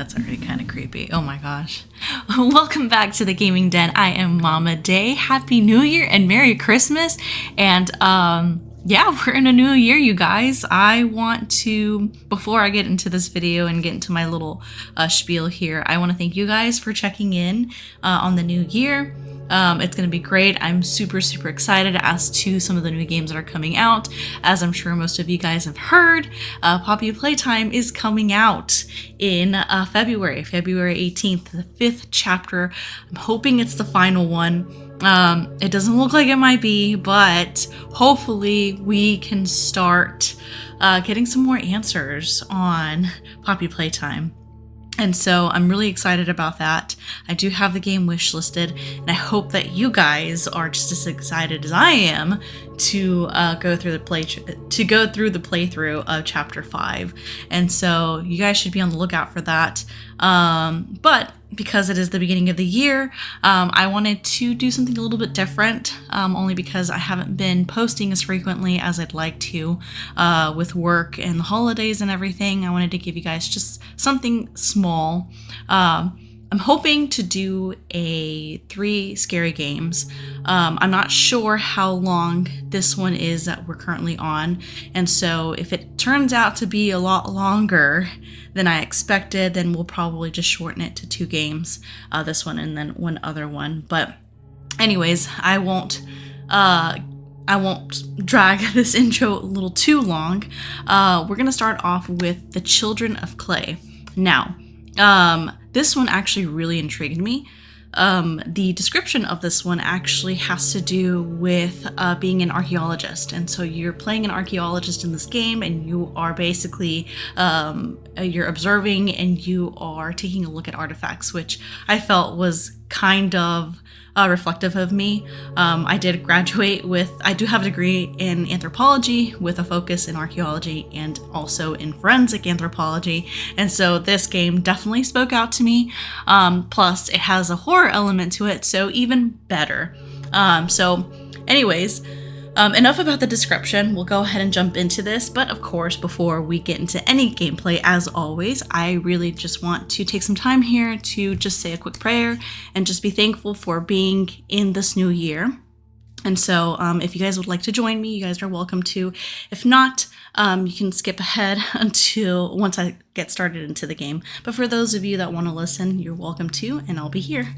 That's already kind of creepy. Oh my gosh. Welcome back to the Gaming Den. I am Mama Day. Happy New Year and Merry Christmas. And yeah, we're in a new year, you guys. I want to, before I get into this video and get into my little spiel here, I want to thank you guys for checking in on the new year. It's going to be great. I'm super excited as to some of the new games that are coming out. As I'm sure most of you guys have heard, Poppy Playtime is coming out in February 18th, the 5th chapter. I'm hoping it's the final one. It doesn't look like it might be, but hopefully we can start getting some more answers on Poppy Playtime. And so I'm really excited about that. I do have the game wish listed, and I hope that you guys are just as excited as I am to go through the playthrough of Chapter 5. And so you guys should be on the lookout for that. But because it is the beginning of the year, I wanted to do something a little bit different, only because I haven't been posting as frequently as I'd like to with work and the holidays and everything. I wanted to give you guys just something small. I'm hoping to do 3 scary games. I'm not sure how long this one is that we're currently on. And so if it turns out to be a lot longer than I expected, then we'll probably just shorten it to 2 games. This one and then one other one. But anyways, I won't drag this intro a little too long. We're going to start off with The Children of Clay. Now, this one actually really intrigued me. The description of this one actually has to do with being an archaeologist. And so you're playing an archaeologist in this game, and you are basically, you're observing and you are taking a look at artifacts, which I felt was kind of reflective of me. I did graduate I do have a degree in anthropology with a focus in archaeology and also in forensic anthropology. And so this game definitely spoke out to me. Plus it has a horror element to it, so even better. So anyways, enough about the description. We'll go ahead and jump into this. But of course, before we get into any gameplay, as always, I really just want to take some time here to just say a quick prayer and just be thankful for being in this new year. And so if you guys would like to join me, you guys are welcome to. If not, you can skip ahead until once I get started into the game. But for those of you that want to listen, you're welcome to, and I'll be here.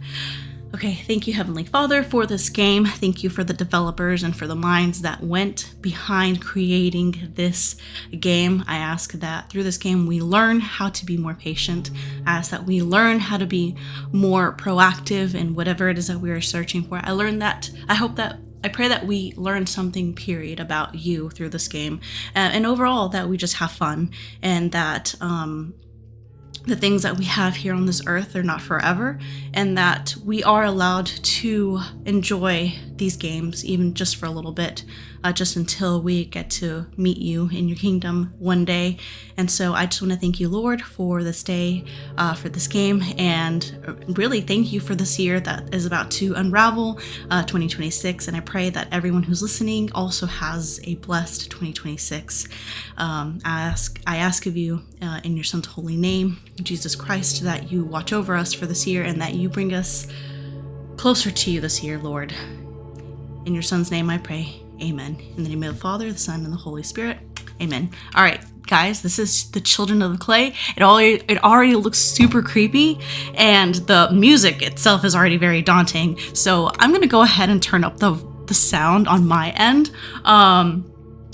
Okay, thank you, Heavenly Father, for this game. Thank you for the developers and for the minds that went behind creating this game. I ask that through this game we learn how to be more patient. I ask that we learn how to be more proactive in whatever it is that we are searching for. I pray that we learn something, period, about you through this game. And overall, that we just have fun, and that the things that we have here on this earth are not forever, and that we are allowed to enjoy these games even just for a little bit, just until we get to meet you in your kingdom one day. And so I just want to thank you, Lord, for this day, for this game, and really thank you for this year that is about to unravel, 2026. And I pray that everyone who's listening also has a blessed 2026. I ask of you in your Son's holy name, Jesus Christ, that you watch over us for this year and that you bring us closer to you this year, Lord. In your Son's name I pray. Amen. In the name of the Father, the Son, and the Holy Spirit. Amen. All right, guys, this is The Children of the Clay. It already looks super creepy, and the music itself is already very daunting. So I'm going to go ahead and turn up the sound on my end.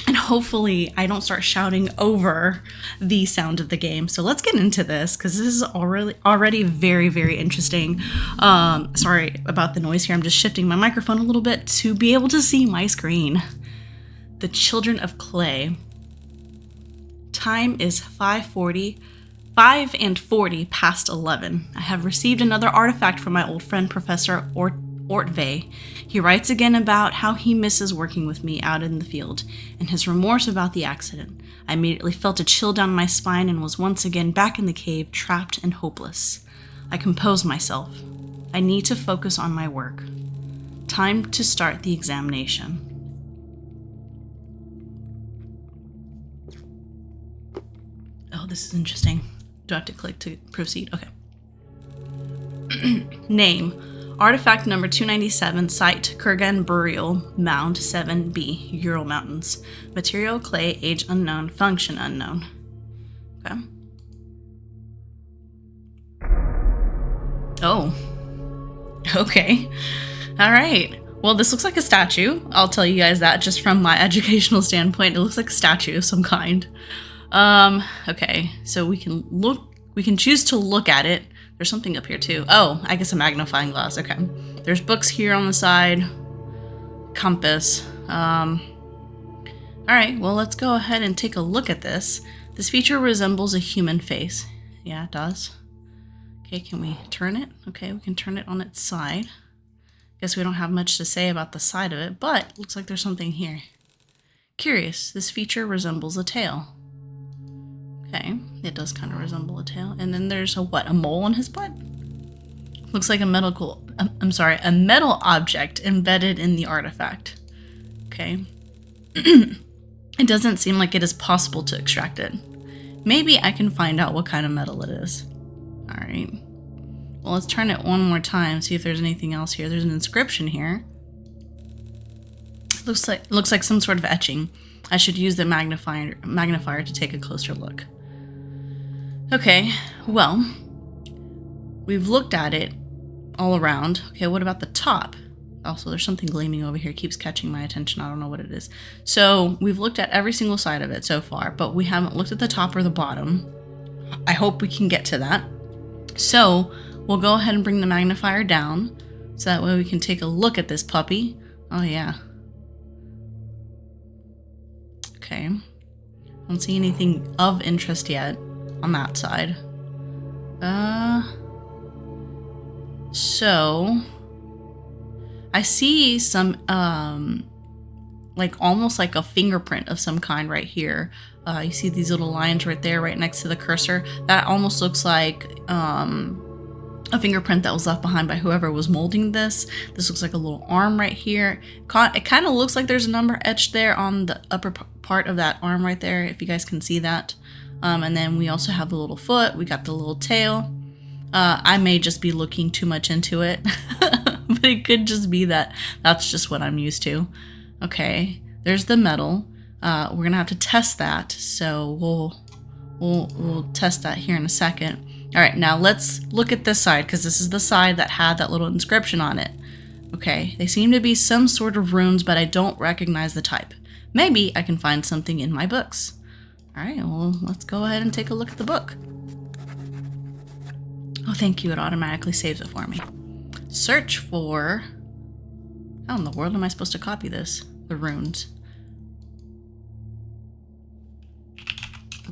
And hopefully I don't start shouting over the sound of the game. So let's get into this, because this is already very interesting. Sorry about the noise here. I'm just shifting my microphone a little bit to be able to see my screen. The Children of Clay. Time is 5:40 past 11. I have received another artifact from my old friend, Professor Ortvay. He writes again about how he misses working with me out in the field, and his remorse about the accident. I immediately felt a chill down my spine and was once again back in the cave, trapped and hopeless. I composed myself. I need to focus on my work. Time to start the examination. Oh, this is interesting. Do I have to click to proceed? Okay. Name. Artifact number 297, Site, Kurgan Burial Mound 7B, Ural Mountains. Material, clay, age unknown, function unknown. Okay. Oh. Okay. All right. Well, this looks like a statue. I'll tell you guys that just from my educational standpoint. It looks like a statue of some kind. Okay. So we can choose to look at it. There's something up here too. Oh, I guess a magnifying glass. Okay. There's books here on the side. Compass. All right, well, let's go ahead and take a look at this. This feature resembles a human face. Yeah, it does. Okay, can we turn it? Okay, we can turn it on its side. Guess we don't have much to say about the side of it, but looks like there's something here. Curious, this feature resembles a tail. Okay, it does kind of resemble a tail. And then there's a what? A mole on his butt? Looks like a metal object embedded in the artifact. Okay. It doesn't seem like it is possible to extract it. Maybe I can find out what kind of metal it is. All right. Well, let's turn it one more time, see if there's anything else here. There's an inscription here. Looks like some sort of etching. I should use the magnifier to take a closer look. Okay, well, we've looked at it all around. Okay, what about the top? Also, there's something gleaming over here. It keeps catching my attention. I don't know what it is. So we've looked at every single side of it so far, but we haven't looked at the top or the bottom. I hope we can get to that. So we'll go ahead and bring the magnifier down so that way we can take a look at this puppy. Oh, yeah. Okay. I don't see anything of interest yet on that side. So I see some like almost like a fingerprint of some kind right here. You see these little lines right there, right next to the cursor. That almost looks like a fingerprint that was left behind by whoever was molding this. This looks like a little arm right here. It kind of looks like there's a number etched there on the upper part of that arm right there, if you guys can see that. And then we also have the little foot. We got the little tail. I may just be looking too much into it, but it could just be that that's just what I'm used to. Okay, there's the metal. We're gonna have to test that, so we'll test that here in a second. All right, now let's look at this side, because this is the side that had that little inscription on it. Okay, they seem to be some sort of runes, but I don't recognize the type. Maybe I can find something in my books. All right, well, let's go ahead and take a look at the book. Oh, thank you, it automatically saves it for me. Search for... How in the world am I supposed to copy this? The runes.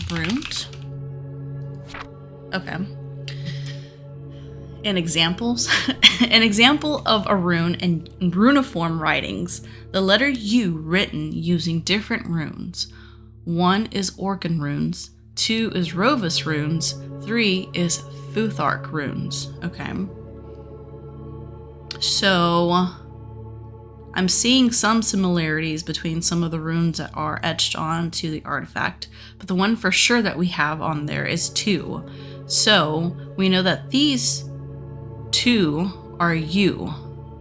Runes? Okay. And examples? An example of a rune in runiform writings. The letter U written using different runes. 1 is Orcan runes. 2 is Rovus runes. 3 is Futhark runes. Okay. So I'm seeing some similarities between some of the runes that are etched onto the artifact, but the one for sure that we have on there is 2. So we know that these 2 are U,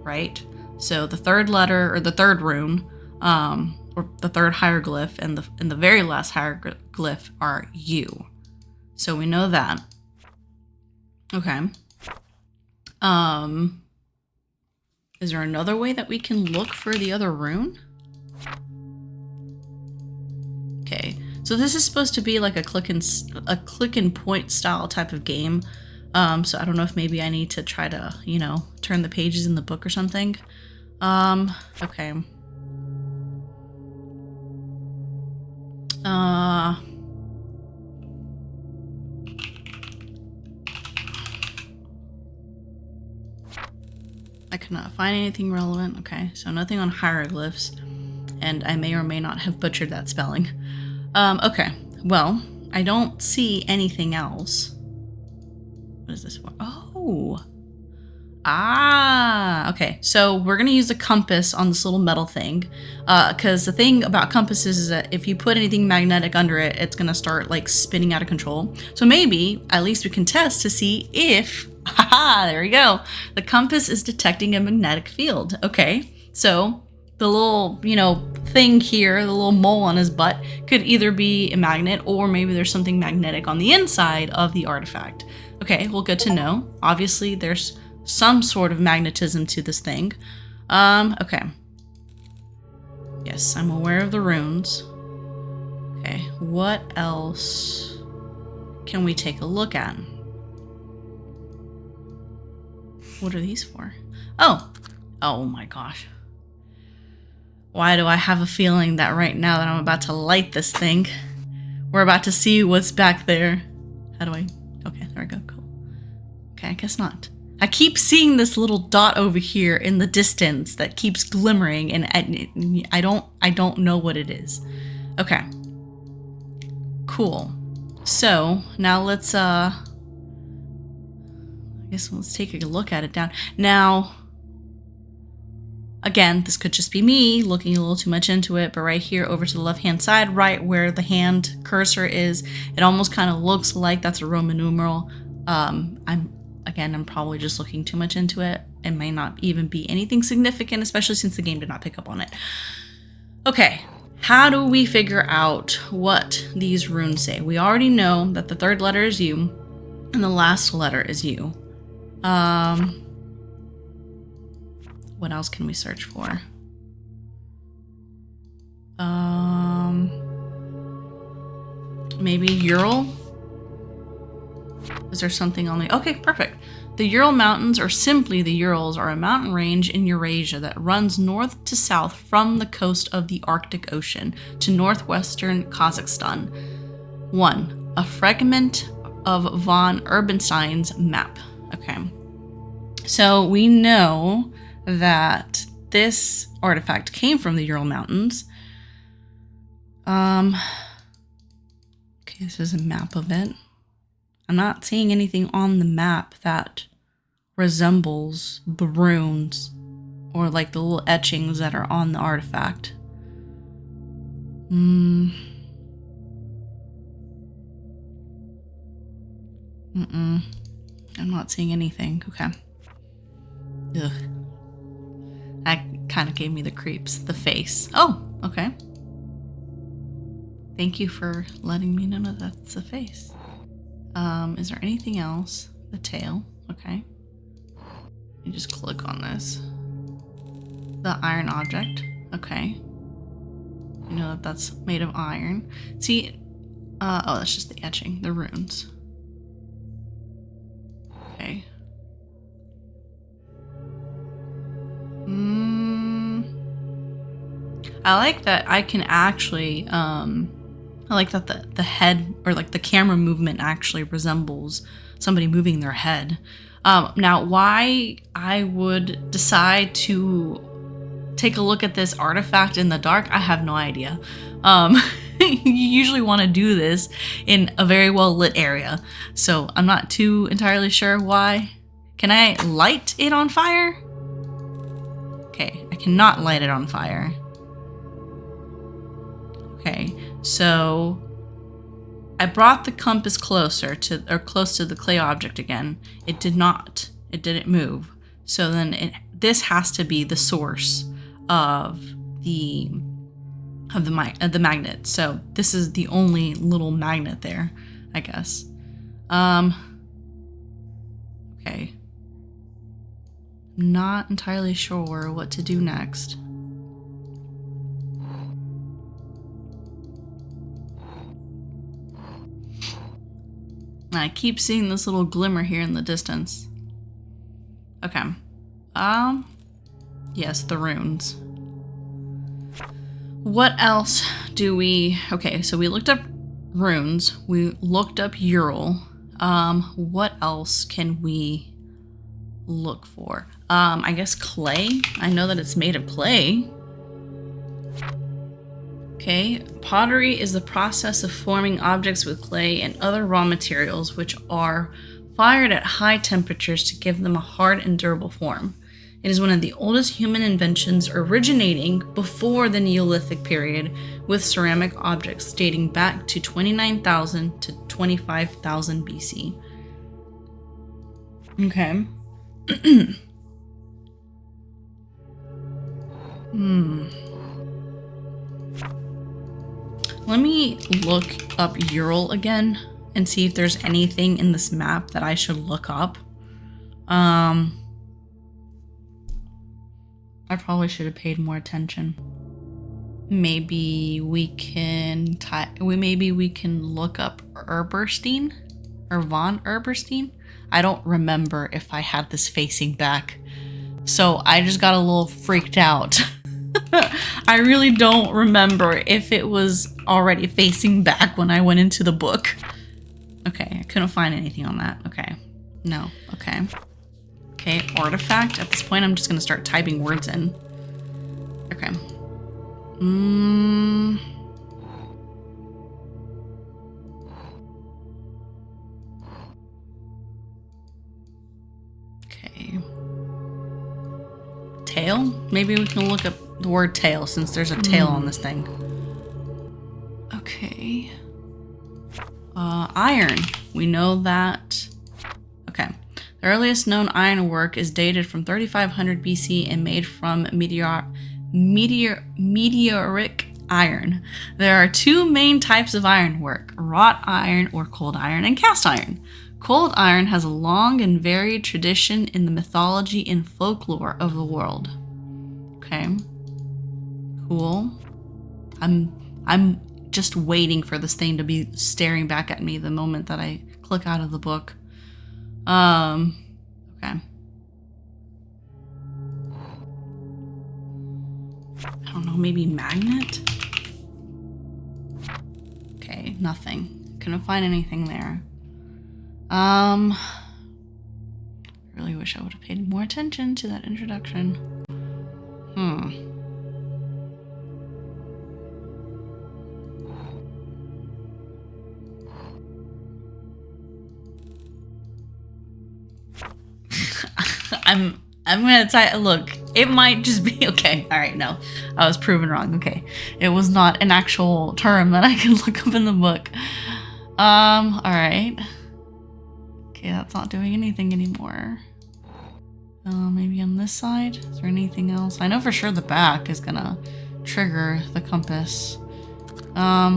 right? So the third letter, or the third rune, or the third hieroglyph, and the very last hieroglyph are U. So we know that. Okay. Is there another way that we can look for the other rune? Okay, so this is supposed to be like a click and point style type of game. So I don't know if maybe I need to try to, you know, turn the pages in the book or something. Okay. I cannot find anything relevant. Okay, so nothing on hieroglyphs, and I may or may not have butchered that spelling. Okay, well, I don't see anything else. What is this for? Oh! Yeah, okay. So we're going to use the compass on this little metal thing. Because the thing about compasses is that if you put anything magnetic under it, it's going to start like spinning out of control. So maybe at least we can test to see if, haha, there we go. The compass is detecting a magnetic field. Okay, so the little, thing here, the little mole on his butt, could either be a magnet or maybe there's something magnetic on the inside of the artifact. Okay, well, good to know. Obviously, there's some sort of magnetism to this thing. Okay. Yes, I'm aware of the runes. Okay, what else can we take a look at? What are these for? Oh my gosh. Why do I have a feeling that right now that I'm about to light this thing, we're about to see what's back there? Okay, there we go, cool. Okay, I guess not. I keep seeing this little dot over here in the distance that keeps glimmering, and I don't know what it is. Okay. Cool. So, now let's take a look at it down. Now, again, this could just be me looking a little too much into it, but right here over to the left-hand side, right where the hand cursor is, it almost kind of looks like that's a Roman numeral. I'm probably just looking too much into it. It may not even be anything significant, especially since the game did not pick up on it. Okay, how do we figure out what these runes say? We already know that the third letter is U, and the last letter is U. What else can we search for? Maybe Ural? Is there something on the... Okay, perfect. The Ural Mountains, or simply the Urals, are a mountain range in Eurasia that runs north to south from the coast of the Arctic Ocean to northwestern Kazakhstan. 1. A fragment of von Urbanstein's map. Okay. So we know that this artifact came from the Ural Mountains. Okay, this is a map of it. I'm not seeing anything on the map that resembles the runes or like the little etchings that are on the artifact. I'm not seeing anything. Okay. Ugh. That kind of gave me the creeps. The face. Oh, okay. Thank you for letting me know that that's the face. Is there anything else? The tail. Okay. You just click on this. The iron object. Okay. You know that that's made of iron. See, oh, that's just the etching, the runes. Okay. I like that I can actually, I like that the head, or like the camera movement, actually resembles somebody moving their head. Now, why I would decide to take a look at this artifact in the dark, I have no idea. You usually want to do this in a very well lit area, so I'm not too entirely sure why. Can I light it on fire? Okay, I cannot light it on fire. Okay, so I brought the compass close to the clay object again. It did not. It didn't move. So then this has to be the source of the magnet. So this is the only little magnet there, I guess. Okay. Not entirely sure what to do next. I keep seeing this little glimmer here in the distance. Okay. Yes, the runes. What else do we... Okay, so we looked up runes. We looked up Ural. What else can we look for? I guess clay. I know that it's made of clay. Okay, pottery is the process of forming objects with clay and other raw materials which are fired at high temperatures to give them a hard and durable form. It is one of the oldest human inventions, originating before the Neolithic period, with ceramic objects dating back to 29,000 to 25,000 BC. Okay. Let me look up Ural again and see if there's anything in this map that I should look up. I probably should have paid more attention. Maybe we can look up Eberstein or von Eberstein. I don't remember if I had this facing back, so I just got a little freaked out. I really don't remember if it was already facing back when I went into the book. Okay, I couldn't find anything on that. Okay, no, okay. Okay, artifact. At this point, I'm just gonna start typing words in. Okay. Okay. Tail? Maybe we can look up the word tail, since there's a tail on this thing. Okay. Iron. We know that. Okay. The earliest known ironwork is dated from 3500 BC and made from meteoric iron. There are two main types of ironwork: wrought iron or cold iron, and cast iron. Cold iron has a long and varied tradition in the mythology and folklore of the world. Okay. Cool. I'm just waiting for this thing to be staring back at me the moment that I click out of the book. Okay. I don't know, maybe magnet? Okay, nothing. Couldn't find anything there. I really wish I would have paid more attention to that introduction. I'm gonna look, it might just be, okay, alright, no. I was proven wrong, okay. It was not an actual term that I can look up in the book. Alright. Okay, that's not doing anything anymore. Maybe on this side? Is there anything else? I know for sure the back is gonna trigger the compass. Let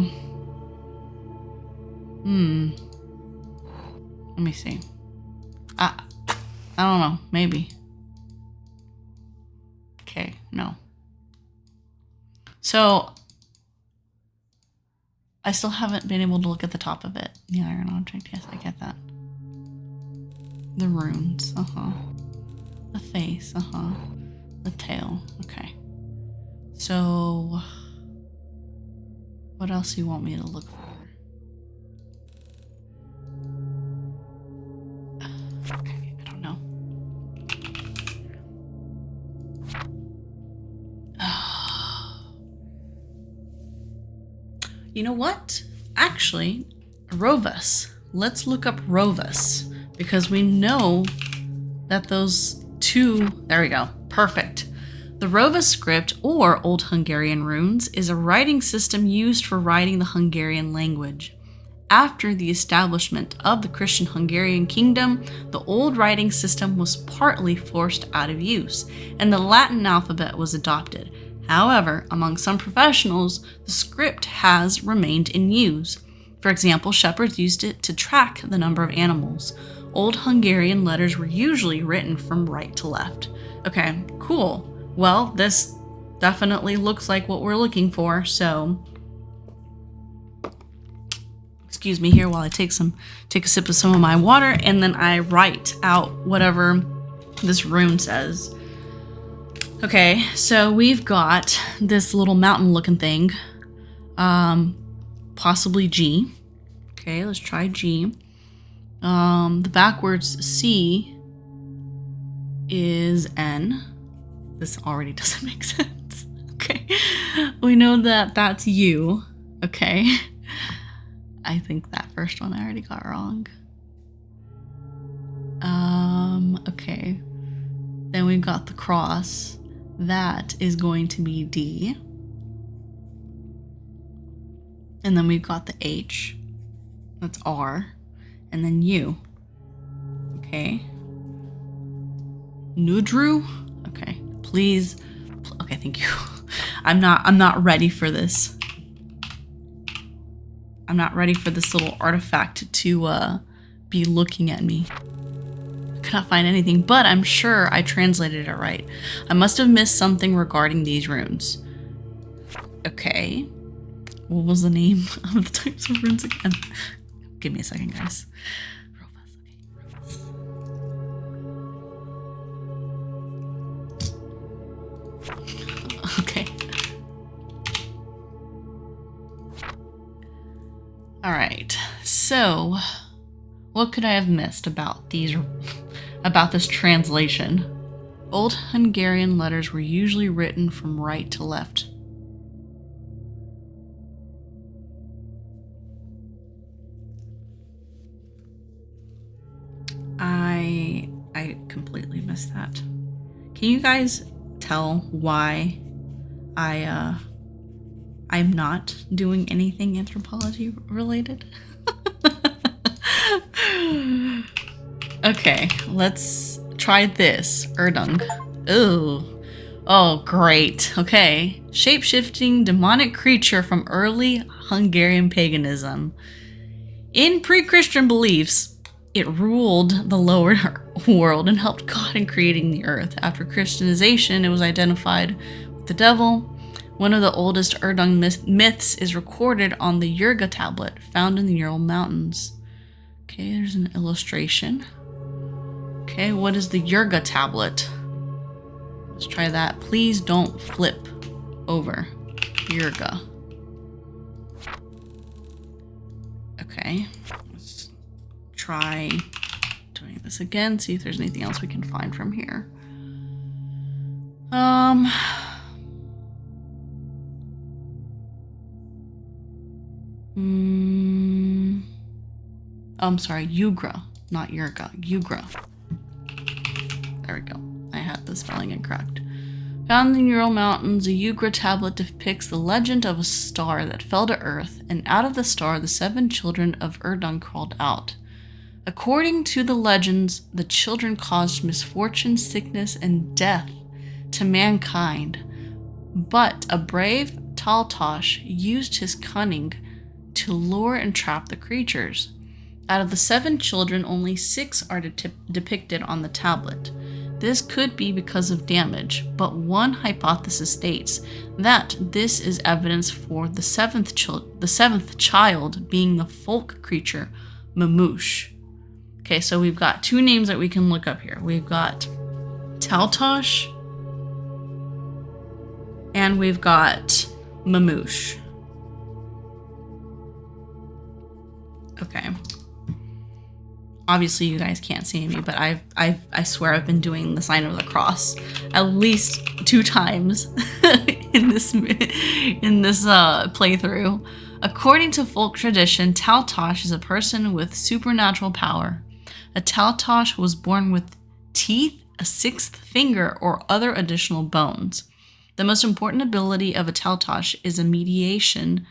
me see. I don't know, maybe. Okay, no. So, I still haven't been able to look at the top of it. The iron object, yes, I get that. The runes, The face, The tail, okay. So, what else do you want me to look for? Okay, I don't know. You know what? Actually, Rovus. Let's look up Rovus, because we know that those two, there we go, perfect. The Rovus script, or Old Hungarian runes, is a writing system used for writing the Hungarian language. After the establishment of the Christian Hungarian kingdom, the old writing system was partly forced out of use, and the Latin alphabet was adopted. However, among some professionals, the script has remained in use. For example, shepherds used it to track the number of animals. Old Hungarian letters were usually written from right to left. Okay, cool. Well, this definitely looks like what we're looking for, so excuse me here while I take a sip of some of my water, and then I write out whatever this rune says. Okay, so we've got this little mountain looking thing, possibly G. Okay, let's try G. The backwards C is N. This already doesn't make sense. Okay, we know that that's U. Okay, I think that first one I already got wrong. Okay. Then we've got the cross. That is going to be D. And then we've got the H. That's R. And then U. Okay. Nudru? Okay. Please. Okay, thank you. I'm not ready for this. I'm not ready for this little artifact to be looking at me. I could not find anything, but I'm sure I translated it right. I must have missed something regarding these runes. Okay. What was the name of the types of runes again? Give me a second, guys. Okay. All right. So, what could I have missed about this translation? Old Hungarian letters were usually written from right to left. I completely missed that. Can you guys tell why I'm not doing anything anthropology related? Okay, let's try this. Erdung. Ooh. Oh, great. Okay. Shape-shifting demonic creature from early Hungarian paganism. In pre-Christian beliefs, it ruled the lower world and helped God in creating the earth. After Christianization, it was identified with the devil. One of the oldest Erdung myths is recorded on the Yurga tablet found in the Ural Mountains. Okay, there's an illustration. Okay, what is the Yurga tablet? Let's try that. Please don't flip over. Yurga. Okay, let's try doing this again, see if there's anything else we can find from here. I'm sorry, Ugra, not Yurga, Ugra. There we go. I had the spelling incorrect. Found in the Ural Mountains, a Ugra tablet depicts the legend of a star that fell to earth, and out of the star the 7 children of Erdung crawled out. According to the legends, the children caused misfortune, sickness, and death to mankind, but a brave Taltosh used his cunning to lure and trap the creatures. Out of the 7 children, only 6 are depicted on the tablet. This could be because of damage, but one hypothesis states that this is evidence for the seventh child being the folk creature, Mamoosh. Okay, so we've got 2 names that we can look up here. We've got Taltosh, and we've got Mamoosh. Okay. Obviously, you guys can't see me, but I swear I've been doing the sign of the cross at least 2 times in this playthrough. According to folk tradition, Taltosh is a person with supernatural power. A Taltosh was born with teeth, a 6th finger, or other additional bones. The most important ability of a Taltosh is a meditation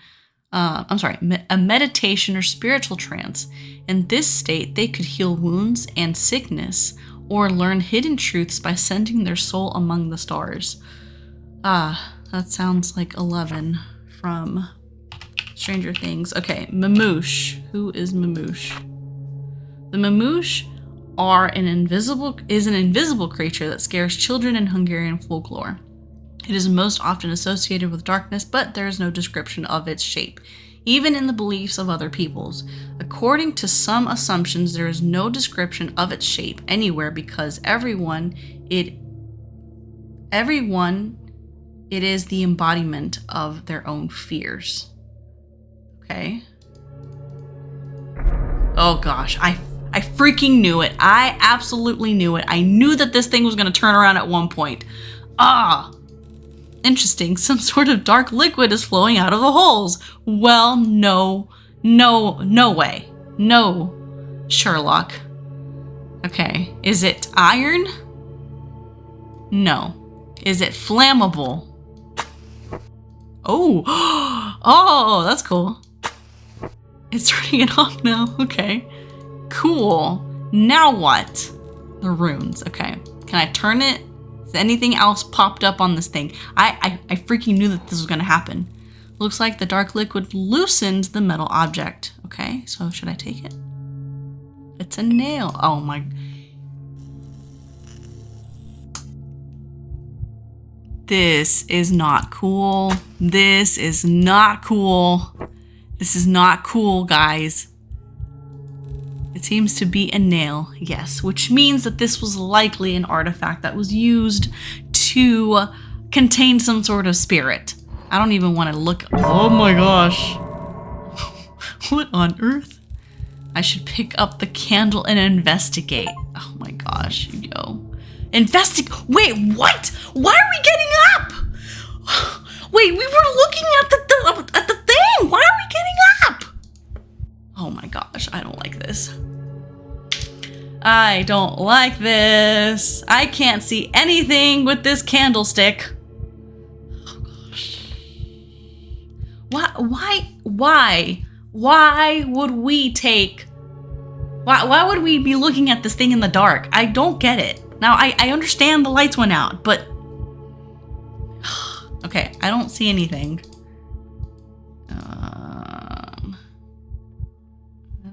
or spiritual trance. In this state, they could heal wounds and sickness, or learn hidden truths by sending their soul among the stars. That sounds like 11 from Stranger Things. Okay, Mamoosh. Who is Mamoosh? The Mamoosh is an invisible creature that scares children in Hungarian folklore. It is most often associated with darkness, but there is no description of its shape, even in the beliefs of other peoples. According to some assumptions, there is no description of its shape anywhere because everyone it is the embodiment of their own fears. Okay. Oh gosh, I freaking knew it. I absolutely knew it. I knew that this thing was going to turn around at one point. Interesting. Some sort of dark liquid is flowing out of the holes. Well, no way. No, Sherlock. Okay, is it iron? No. Is it flammable? Oh. Oh, that's cool. It's turning it off now. Okay. Cool. Now what? The runes. Okay. Can I turn it? Is anything else popped up on this thing? I freaking knew that this was going to happen. Looks like the dark liquid loosened the metal object. Okay, so should I take it? It's a nail. Oh my. This is not cool. This is not cool. This is not cool, guys. It seems to be a nail, yes, which means that this was likely an artifact that was used to contain some sort of spirit. I don't even want to look. Oh my gosh. What on earth? I should pick up the candle and investigate. Oh my gosh, yo. Investigate. Wait, what? Why are we getting up? Wait, we were looking at the thing. Why are we getting up? Oh my gosh, I don't like this. I don't like this. I can't see anything with this candlestick. Oh gosh. Why would we take... Why would we be looking at this thing in the dark? I don't get it. Now, I understand the lights went out, but... Okay, I don't see anything.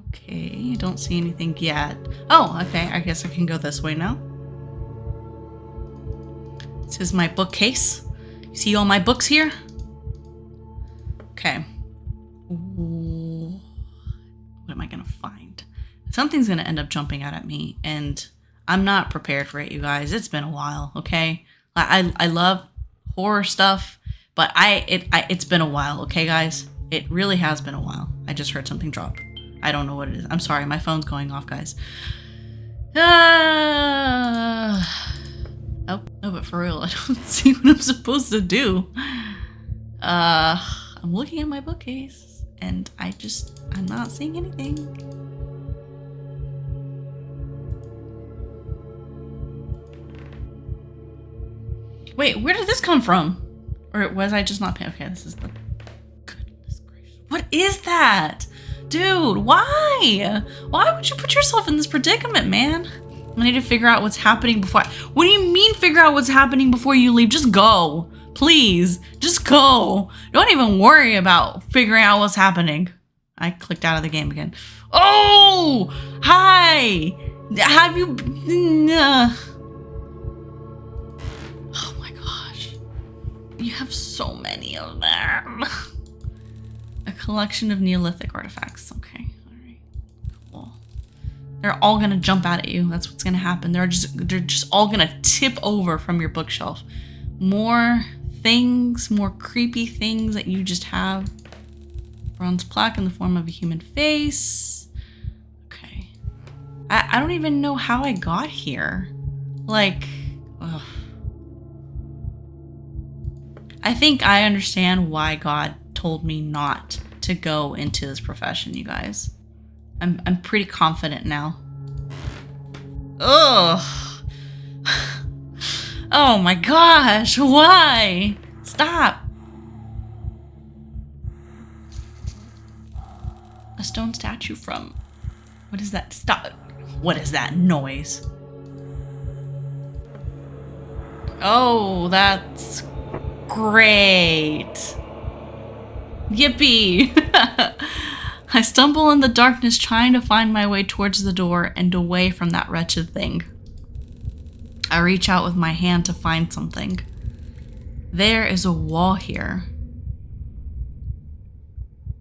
Okay, I don't see anything yet. Oh, okay, I guess I can go this way now. This is my bookcase. You see all my books here? Okay. Ooh. What am I gonna find? Something's gonna end up jumping out at me, and I'm not prepared for it, you guys. It's been a while, okay? I love horror stuff, but it's been a while, okay, guys? It really has been a while. I just heard something drop. I don't know what it is. I'm sorry, my phone's going off, guys. Oh, no, but for real, I don't see what I'm supposed to do. I'm looking at my bookcase, and I'm not seeing anything. Wait, where did this come from? Or was I just not paying? Okay, this is the... Goodness gracious. What is that? Dude, why? Why would you put yourself in this predicament, man? I need to figure out what's happening before... What do you mean figure out what's happening before you leave? Just go. Please. Just go. Don't even worry about figuring out what's happening. I clicked out of the game again. Oh! Hi! Have you... Oh my gosh. You have so many of them. A collection of Neolithic artifacts. Okay, alright. Cool. They're all gonna jump out at you. That's what's gonna happen. They're just all gonna tip over from your bookshelf. More things, more creepy things that you just have. Bronze plaque in the form of a human face. Okay. I don't even know how I got here. Like, ugh. I think I understand why God told me not to go into this profession, you guys. I'm pretty confident now. Ugh. Oh my gosh, why? Stop. A stone statue from... What is that? Stop. What is that noise? Oh, that's great. Yippee! I stumble in the darkness trying to find my way towards the door and away from that wretched thing. I reach out with my hand to find something. There is a wall here.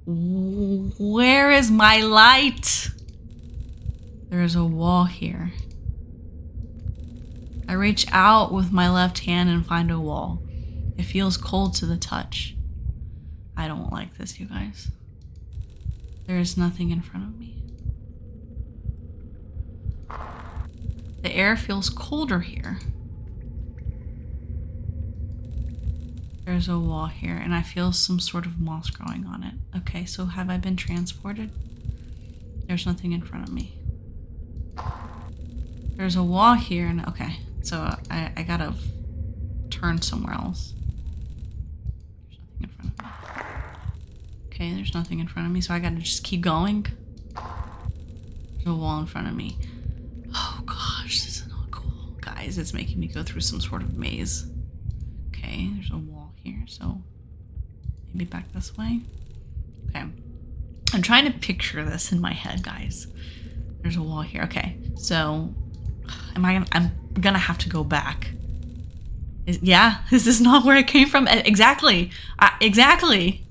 Where is my light? There is a wall here. I reach out with my left hand and find a wall. It feels cold to the touch. I don't like this, you guys. There is nothing in front of me. The air feels colder here. There's a wall here, and I feel some sort of moss growing on it. Okay, so have I been transported? There's nothing in front of me. There's a wall here, and okay, so I gotta turn somewhere else. There's nothing in front of me. Okay, there's nothing in front of me, so I gotta just keep going. There's a wall in front of me. Oh gosh, this is not cool. Guys, it's making me go through some sort of maze. Okay, there's a wall here, so maybe back this way. Okay. I'm trying to picture this in my head, guys. There's a wall here. Okay, so I'm gonna have to go back. Is this not where it came from? Exactly. Exactly.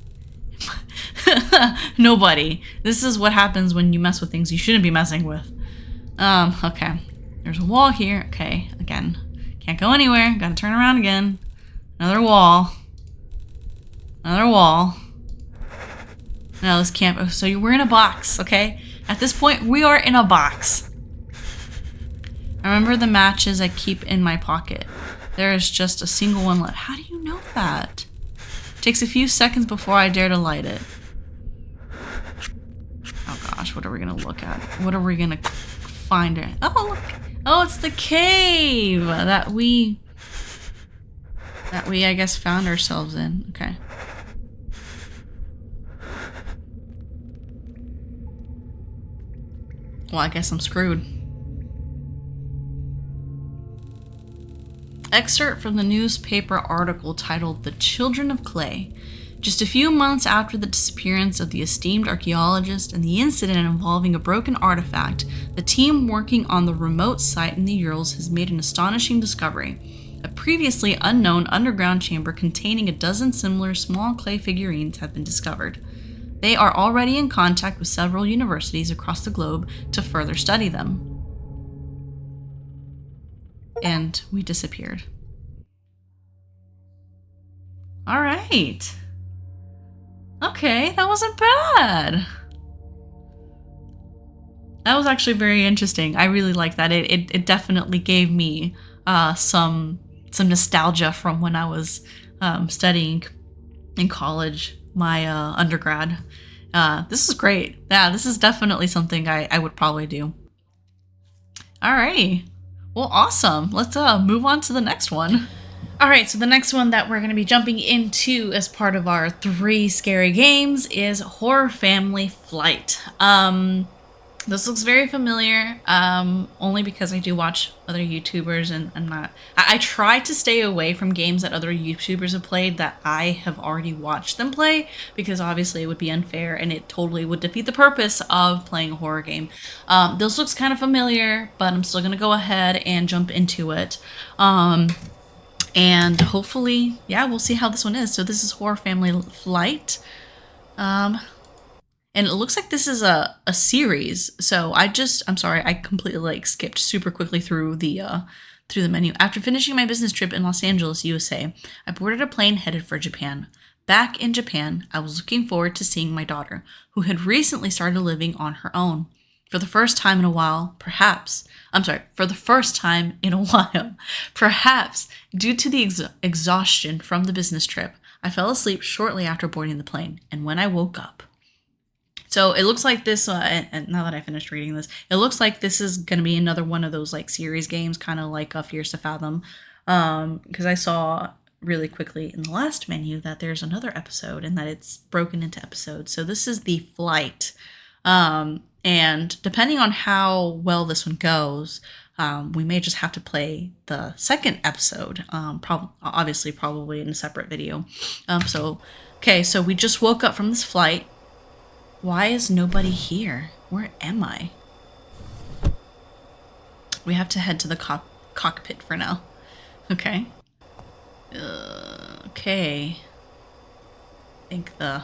Nobody. This is what happens when you mess with things you shouldn't be messing with. Okay. There's a wall here. Okay, again. Can't go anywhere. Gotta turn around again. Another wall. Another wall. No, this can't. So we're in a box, okay? At this point, we are in a box. I remember the matches I keep in my pocket. There is just a single one left. How do you know that? Takes a few seconds before I dare to light it. Oh gosh, what are we gonna look at? What are we gonna find? Oh, look. Oh, it's the cave that we, I guess, found ourselves in. Okay. Well, I guess I'm screwed. Excerpt from the newspaper article titled "The Children of Clay." Just a few months after the disappearance of the esteemed archaeologist and the incident involving a broken artifact, the team working on the remote site in the Urals has made an astonishing discovery. A previously unknown underground chamber containing a dozen similar small clay figurines have been discovered. They are already in contact with several universities across the globe to further study them. And we disappeared. All right. Okay, that wasn't bad. That was actually very interesting. I really like that. It definitely gave me some nostalgia from when I was studying in college, my undergrad. This is great. Yeah, this is definitely something I would probably do. Alrighty. Well, awesome. Let's move on to the next one. All right, so the next one that we're going to be jumping into as part of our 3 scary games is Horror Family Flight. This looks very familiar, only because I do watch other YouTubers, and I try to stay away from games that other YouTubers have played that I have already watched them play, because obviously it would be unfair and it totally would defeat the purpose of playing a horror game. This looks kind of familiar, but I'm still going to go ahead and jump into it. And hopefully, yeah, we'll see how this one is. So this is Horror Family Flight. And it looks like this is a series. So I'm sorry, I completely skipped super quickly through the menu. After finishing my business trip in Los Angeles, USA, I boarded a plane headed for Japan. Back in Japan, I was looking forward to seeing my daughter, who had recently started living on her own. For the first time in a while, perhaps, due to the exhaustion from the business trip, I fell asleep shortly after boarding the plane, and when I woke up. So it looks like this, and now that I finished reading this, it looks like this is going to be another one of those series games, kind of like Fears to Fathom, because I saw really quickly in the last menu that there's another episode and that it's broken into episodes. So this is the Flight. And depending on how well this one goes, we may just have to play the second episode, probably in a separate video. So we just woke up from this flight. Why is nobody here? Where am I? We have to head to the cockpit for now. Okay. Okay. I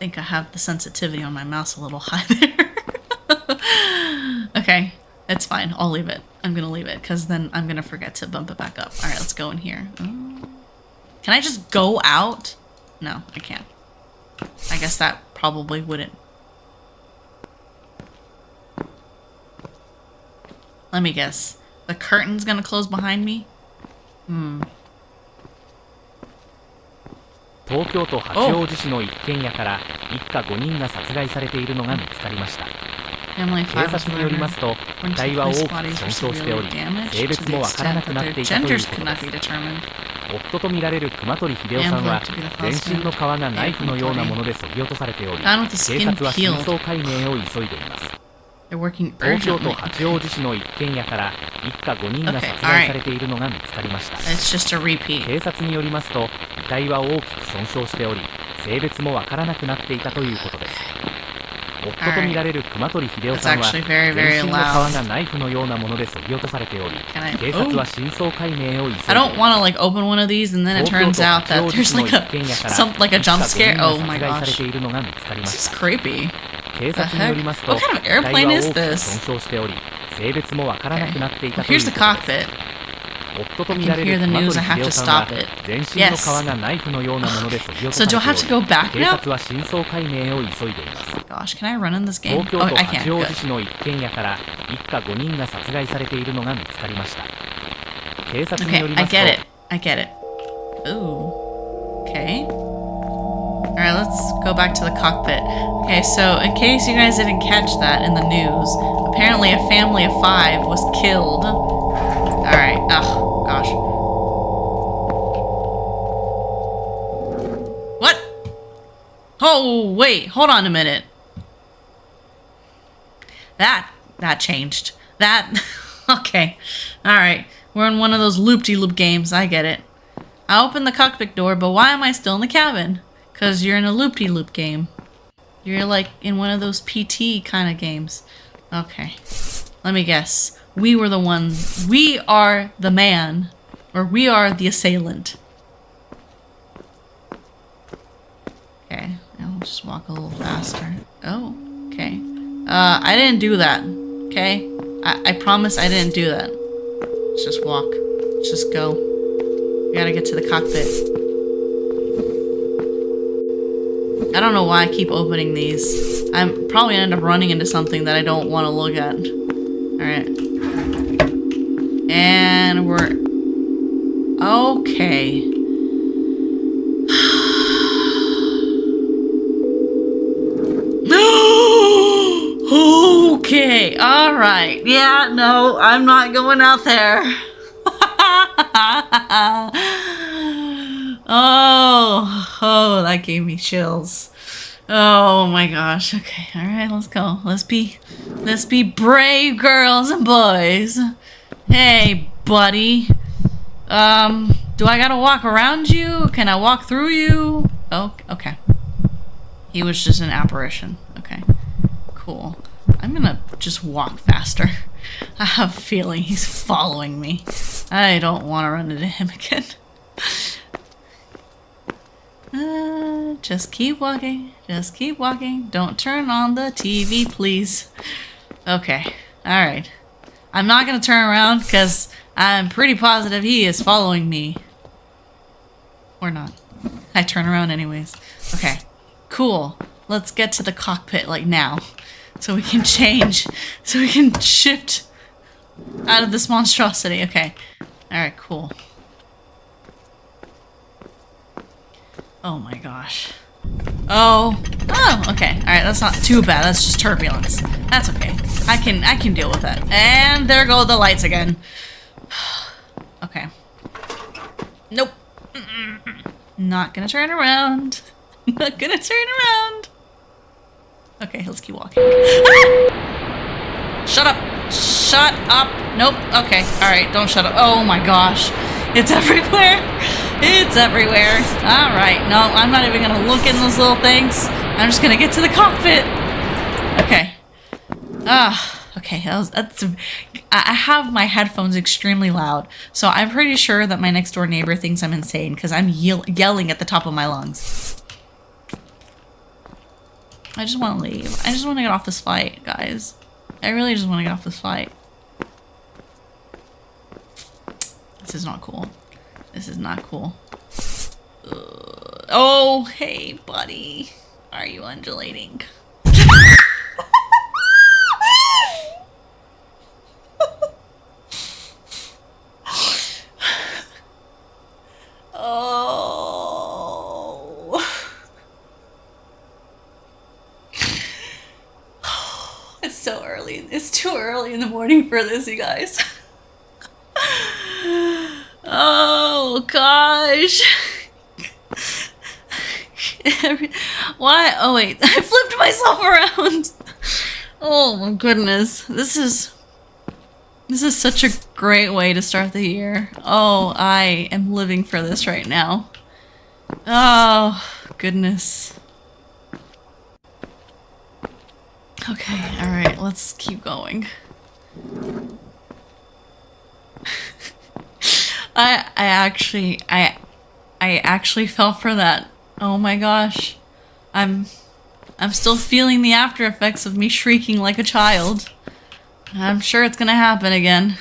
think I have the sensitivity on my mouse a little high there. Okay, it's fine. I'll leave it. I'm gonna leave it because then I'm gonna forget to bump it back up. All right, let's go in here. Can I just go out? No, I can't. I guess that probably wouldn't. Let me guess. The curtain's gonna close behind me? 東京都八王子市の一軒家から一家5人が殺害されているのが見つかりました。警察によりますと、遺体は大きく損傷しており、性別もわからなくなっていたということです。夫とみられる熊取秀夫さんは全身の皮がナイフのようなもので削ぎ落とされており、警察は真相解明を急いでいます。東京都八王子市の一軒家から一家5人が殺害されているのが見つかりました。警察によりますと、遺体は大きく損傷しており、性別もわからなくなっていたということです。夫とみられる熊取秀夫さんは全身の皮がナイフのようなもので削ぎ落とされており、警察は真相解明を急いでいます。 I don't want to like open one of these and then it turns out that there's like a jump scare. Oh my gosh. This is creepy. 警察によりますと、 What kind of airplane is this? 損傷しており、性別もわからなくなっていたと Well, いう here's こと the です。 cockpit. 夫とみられる熊取秀夫さんは全身の皮がナイフのようなもので削ぎ落とされており、 So do I have to go back 警 now? 察は真相解明を急いでいます。 Gosh, can I run in this game? 東京 Oh, 都 I 八 can't. 王 Good. 子市の一軒家から一家5人が殺害されているのが見つかりました。警察によ Okay, り I ますと、 get it. I get it. Ooh. Okay. Alright, let's go back to the cockpit. Okay, so in case you guys didn't catch that in the news, apparently a family of 5 was killed. Alright, oh gosh. What? Oh, wait, hold on a minute. That changed. That, okay. Alright, we're in one of those loop-de-loop games, I get it. I opened the cockpit door, but why am I still in the cabin? Because you're in a loop-de-loop game. You're like in one of those PT kind of games. Okay. Let me guess. We were the ones. We are the man. Or we are the assailant. Okay. I'll just walk a little faster. Oh, okay. I didn't do that. Okay? I promise I didn't do that. Let's just walk. Let's just go. We gotta get to the cockpit. I don't know why I keep opening these. I'm probably gonna end up running into something that I don't want to look at. Alright. And we're... Okay. Okay, alright. Yeah, no, I'm not going out there. Oh, that gave me chills. Oh my gosh. Okay, alright, let's go. Let's be brave girls and boys. Hey, buddy. Do I gotta walk around you? Can I walk through you? Oh, okay. He was just an apparition. Okay. Cool. I'm gonna just walk faster. I have a feeling he's following me. I don't want to run into him again. Just keep walking. Just keep walking. Don't turn on the TV, please. Okay. Alright. I'm not gonna turn around because I'm pretty positive he is following me. Or not. I turn around anyways. Okay. Cool. Let's get to the cockpit like now. So we can change. So we can shift out of this monstrosity. Okay. Alright, cool. Oh my gosh. Oh, okay. Alright, that's not too bad. That's just turbulence. That's okay. I can deal with that. And there go the lights again. Okay. Nope. Not gonna turn around. Not gonna turn around. Okay, let's keep walking. Ah! Shut up. Shut up. Nope. Okay. Alright, don't shut up. Oh my gosh. It's everywhere. It's everywhere. Alright. No, I'm not even gonna look in those little things. I'm just gonna get to the cockpit. Okay. Okay. I have my headphones extremely loud, so I'm pretty sure that my next door neighbor thinks I'm insane because I'm yelling at the top of my lungs. I just want to leave. I just want to get off this flight, guys. I really just want to get off this flight. This is not cool. This is not cool. Oh, hey, buddy. Are you undulating? Oh. It's so early. It's too early in the morning for this, you guys. Oh, Oh gosh. Why? Oh wait, I flipped myself around. Oh my goodness. This is such a great way to start the year. Oh, I am living for this right now. Oh, goodness. Okay, alright, let's keep going. I actually fell for that. Oh my gosh. I'm still feeling the after effects of me shrieking like a child. I'm sure it's gonna happen again.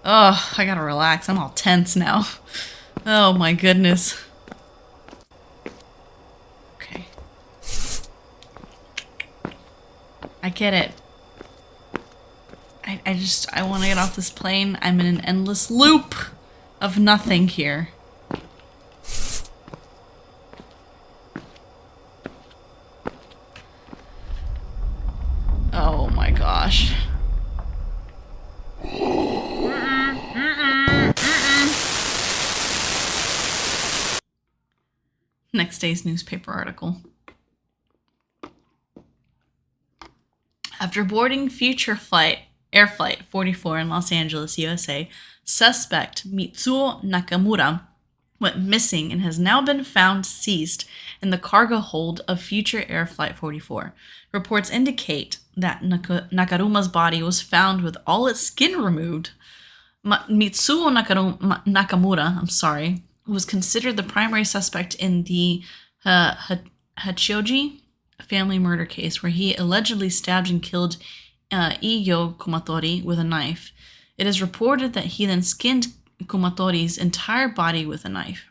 Oh, I gotta relax. I'm all tense now. Oh my goodness. Okay. I get it. I want to get off this plane. I'm in an endless loop of nothing here. Oh my gosh. Next day's newspaper article. After boarding Air Flight 44 in Los Angeles, USA, suspect Mitsuo Nakamura went missing and has now been found deceased in the cargo hold of future Air Flight 44. Reports indicate that Nakaruma's body was found with all its skin removed. Mitsuo Nakamura, was considered the primary suspect in the Hachioji family murder case, where he allegedly stabbed and killed Iyo Kumatori with a knife. It is reported that he then skinned Kumatori's entire body with a knife.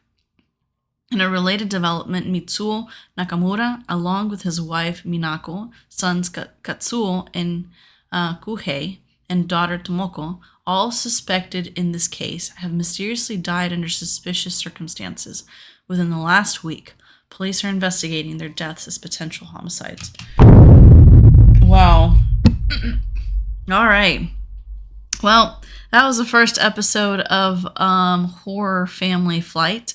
In a related development, Mitsuo Nakamura, along with his wife Minako, sons Katsuo and Kuhei, and daughter Tomoko, all suspected in this case, have mysteriously died under suspicious circumstances within the last week. Police are investigating their deaths as potential homicides. Wow. All right. Well, that was the first episode of Horror Family Flight.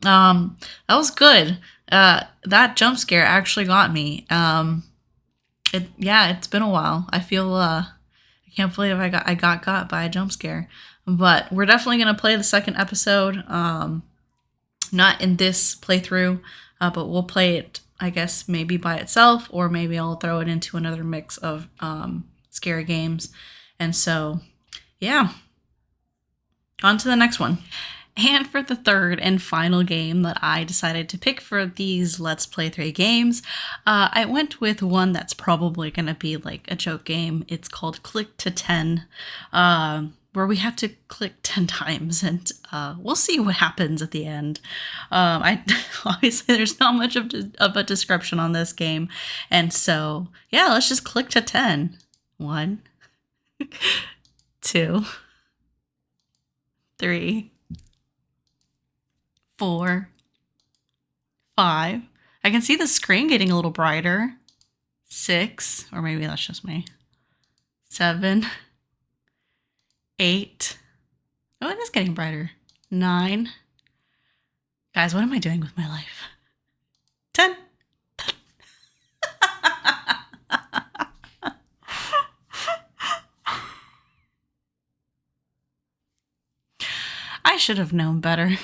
That was good. That jump scare actually got me. It's been a while. I feel I can't believe I got got by a jump scare. But we're definitely gonna play the second episode. Not in this playthrough, but we'll play it, I guess, maybe by itself, or maybe I'll throw it into another mix of scary games. And so, yeah. On to the next one. And for the third and final game that I decided to pick for these Let's Play 3 games, I went with one that's probably going to be like a joke game. It's called Click to 10, where we have to click 10 times, and we'll see what happens at the end. Obviously, there's not much of a description on this game, and so, yeah, let's just click to 10. 1, 2, 3, 4, 5. I can see the screen getting a little brighter. 6, or maybe that's just me. 7, 8. Oh, it is getting brighter. 9. Guys, what am I doing with my life? 10. I should have known better.